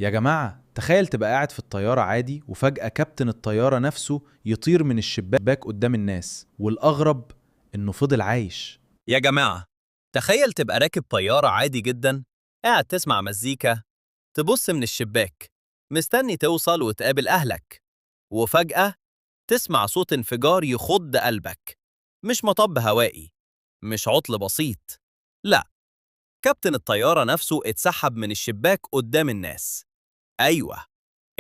يا جماعة، تخيل تبقى قاعد في الطيارة عادي وفجأة كابتن الطيارة نفسه يطير من الشباك قدام الناس، والأغرب إنه فضل عايش. يا جماعة، تخيل تبقى راكب طيارة عادي جدا، قاعد تسمع مزيكا، تبص من الشباك، مستني توصل وتقابل أهلك، وفجأة تسمع صوت انفجار يخض قلبك. مش مطب هوائي، مش عطل بسيط، لا، كابتن الطيارة نفسه اتسحب من الشباك قدام الناس. أيوة،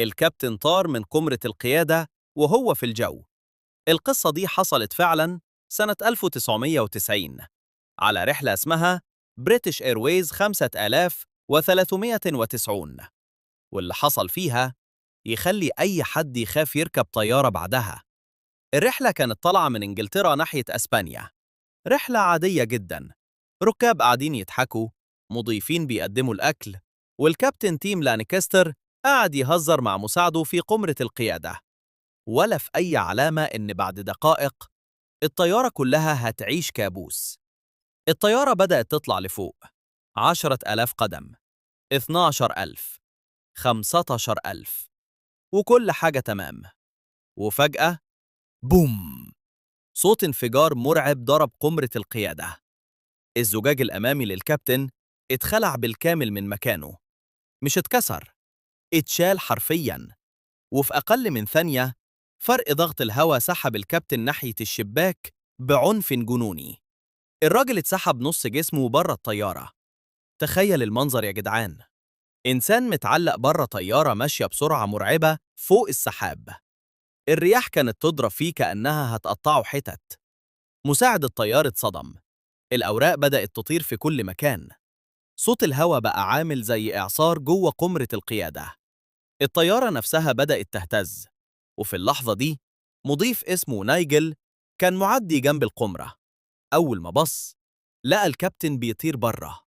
الكابتن طار من قمرة القيادة وهو في الجو. القصة دي حصلت فعلا سنة 1990 على رحلة اسمها بريتش ايرويز 5390، واللي حصل فيها يخلي أي حد يخاف يركب طيارة بعدها. الرحلة كانت طالعة من إنجلترا ناحية أسبانيا، رحلة عادية جدا، ركاب قاعدين يضحكوا، مضيفين بيقدموا الأكل، والكابتن تيم لانكستر قاعد يهزر مع مساعده في قمرة القيادة. ولا في أي علامة إن بعد دقائق الطيارة كلها هتعيش كابوس. الطيارة بدأت تطلع لفوق، 10,000 قدم، 12,000، 15,000، وكل حاجة تمام. وفجأة بوم! صوت انفجار مرعب ضرب قمرة القيادة. الزجاج الأمامي للكابتن اتخلع بالكامل من مكانه، مش اتكسر، اتشال حرفياً. وفي أقل من ثانية فرق ضغط الهواء سحب الكابتن ناحية الشباك بعنف جنوني. الراجل اتسحب نص جسمه بره الطيارة. تخيل المنظر يا جدعان، إنسان متعلق بره طيارة ماشية بسرعة مرعبة فوق السحاب. الرياح كانت تضرب فيه كأنها هتقطعه حتت. مساعد الطيار اتصدم، الأوراق بدأت تطير في كل مكان. صوت الهواء بقى عامل زي إعصار جوه قمرة القيادة. الطيارة نفسها بدأت تهتز. وفي اللحظة دي مضيف اسمه نايجل كان معدي جنب القمرة. أول ما بص لقى الكابتن بيطير بره.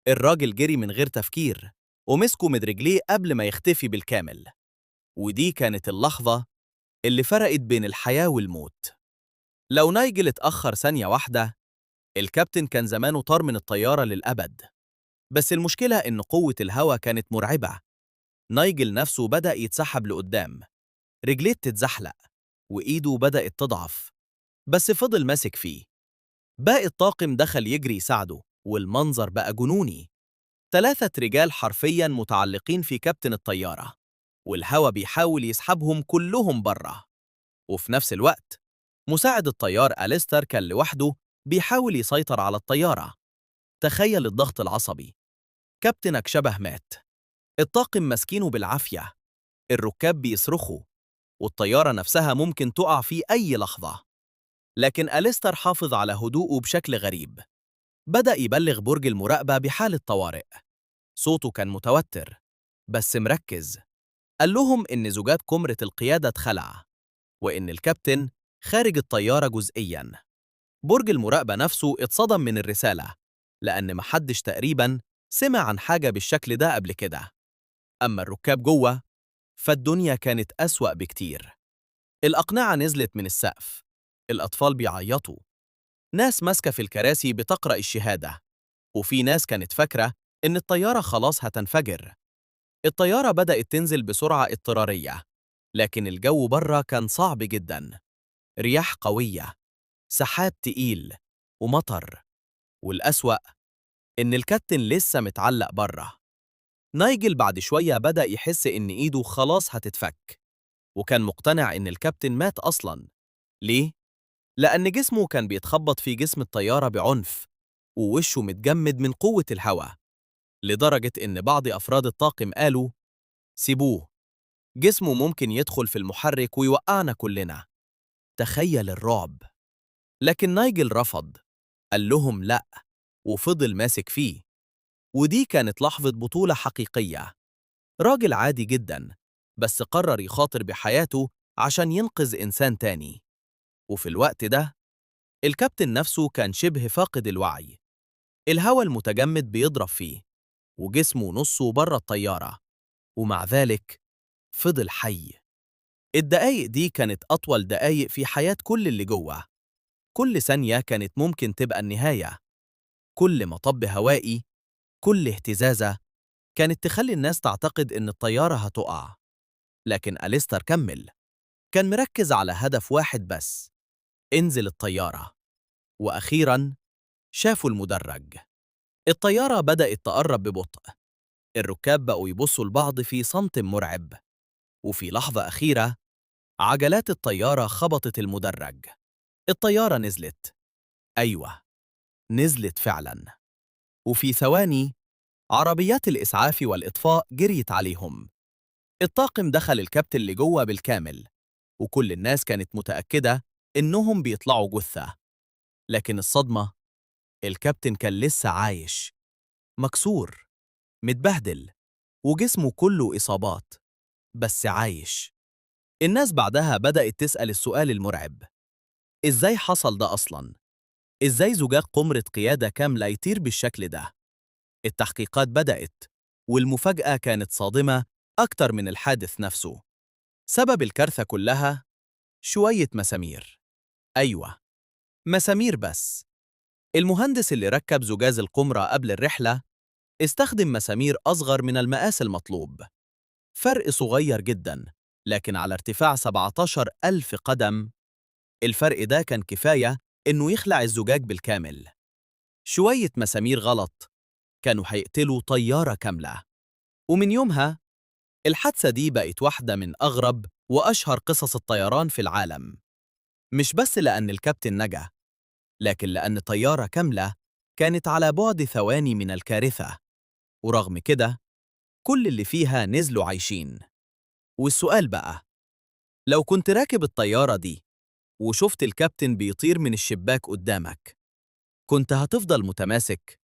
الراجل جري من غير تفكير ومسكه من رجليه قبل ما يختفي بالكامل. ودي كانت اللحظة اللي فرقت بين الحياة والموت. لو نايجل اتأخر ثانية واحدة، الكابتن كان زمانه طار من الطيارة للأبد. بس المشكلة إن قوة الهوا كانت مرعبة. نايجل نفسه بدأ يتسحب لقدام، رجليه تتزحلق، وإيده بدأت تضعف، بس فضل ماسك فيه. باقي الطاقم دخل يجري يساعده، والمنظر بقى جنوني. 3 رجال حرفياً متعلقين في كابتن الطيارة، والهوا بيحاول يسحبهم كلهم بره. وفي نفس الوقت مساعد الطيار أليستر كان لوحده بيحاول يسيطر على الطيارة. تخيل الضغط العصبي، كابتنك شبه مات، الطاقم ماسكينه بالعافية، الركاب بيصرخوا، والطيارة نفسها ممكن تقع في أي لحظة. لكن أليستر حافظ على هدوءه بشكل غريب. بدأ يبلغ برج المراقبة بحالة طوارئ. صوته كان متوتر بس مركز. قال لهم إن زجاج قمرة القيادة اتخلع، وإن الكابتن خارج الطيارة جزئياً. برج المراقبة نفسه اتصدم من الرسالة، لأن محدش تقريباً سمع عن حاجة بالشكل ده قبل كده. أما الركاب جوه، فالدنيا كانت أسوأ بكتير. الأقنعة نزلت من السقف، الأطفال بيعيطوا، ناس ماسكة في الكراسي بتقرأ الشهادة، وفي ناس كانت فاكرة إن الطيارة خلاص هتنفجر. الطيارة بدأت تنزل بسرعة اضطرارية، لكن الجو بره كان صعب جدا. رياح قوية، سحاب تقيل، ومطر. والأسوأ إن الكابتن لسه متعلق بره. نايجل بعد شوية بدأ يحس إن إيده خلاص هتتفك، وكان مقتنع إن الكابتن مات أصلاً. ليه؟ لأن جسمه كان بيتخبط في جسم الطيارة بعنف، ووشه متجمد من قوة الهواء، لدرجة إن بعض أفراد الطاقم قالوا: سيبوه، جسمه ممكن يدخل في المحرك ويوقعنا كلنا. تخيل الرعب. لكن نايجل رفض، قال لهم لأ، وفضل ماسك فيه. ودي كانت لحظة بطولة حقيقية. راجل عادي جدا، بس قرر يخاطر بحياته عشان ينقذ إنسان تاني. وفي الوقت ده الكابتن نفسه كان شبه فاقد الوعي. الهواء المتجمد بيضرب فيه، وجسمه نصه بره الطيارة، ومع ذلك فضل حي. الدقايق دي كانت أطول دقايق في حياة كل اللي جوه. كل ثانية كانت ممكن تبقى النهاية. كل مطب هوائي، كل اهتزازة، كانت تخلي الناس تعتقد إن الطيارة هتقع. لكن أليستر كمل، كان مركز على هدف واحد بس: انزل الطيارة. وأخيراً شافوا المدرج. الطيارة بدأت تقرب ببطء. الركاب بقوا يبصوا لبعض في صمت مرعب. وفي لحظة أخيرة عجلات الطيارة خبطت المدرج. الطيارة نزلت. أيوة، نزلت فعلاً. وفي ثواني عربيات الإسعاف والإطفاء جريت عليهم. الطاقم دخل الكابتن اللي جوه بالكامل، وكل الناس كانت متأكدة إنهم بيطلعوا جثة. لكن الصدمة، الكابتن كان لسه عايش، مكسور، متبهدل، وجسمه كله إصابات، بس عايش. الناس بعدها بدأت تسأل السؤال المرعب: إزاي حصل ده أصلاً؟ إزاي زجاج قمرة قيادة كاملة يطير بالشكل ده؟ التحقيقات بدأت، والمفاجأة كانت صادمة أكتر من الحادث نفسه. سبب الكارثة كلها شوية مسامير. أيوة، مسامير بس. المهندس اللي ركب زجاج القمرة قبل الرحلة استخدم مسامير أصغر من المقاس المطلوب. فرق صغير جدا، لكن على ارتفاع 17,000 قدم. الفرق ده كان كفاية إنه يخلع الزجاج بالكامل. شوية مسامير غلط كانوا هيقتلوا طيارة كاملة. ومن يومها الحادثة دي بقت واحدة من أغرب وأشهر قصص الطيران في العالم. مش بس لأن الكابتن نجا، لكن لأن طيارة كاملة كانت على بعد ثواني من الكارثة. ورغم كده كل اللي فيها نزلوا عايشين. والسؤال بقى، لو كنت راكب الطيارة دي وشفت الكابتن بيطير من الشباك قدامك، كنت هتفضل متماسك؟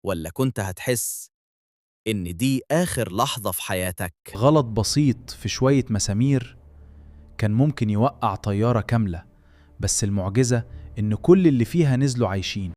ولا كنت هتحس إن دي آخر لحظة في حياتك؟ غلط بسيط في شوية مسامير كان ممكن يوقع طيارة كاملة، بس المعجزة إن كل اللي فيها نزلوا عايشين.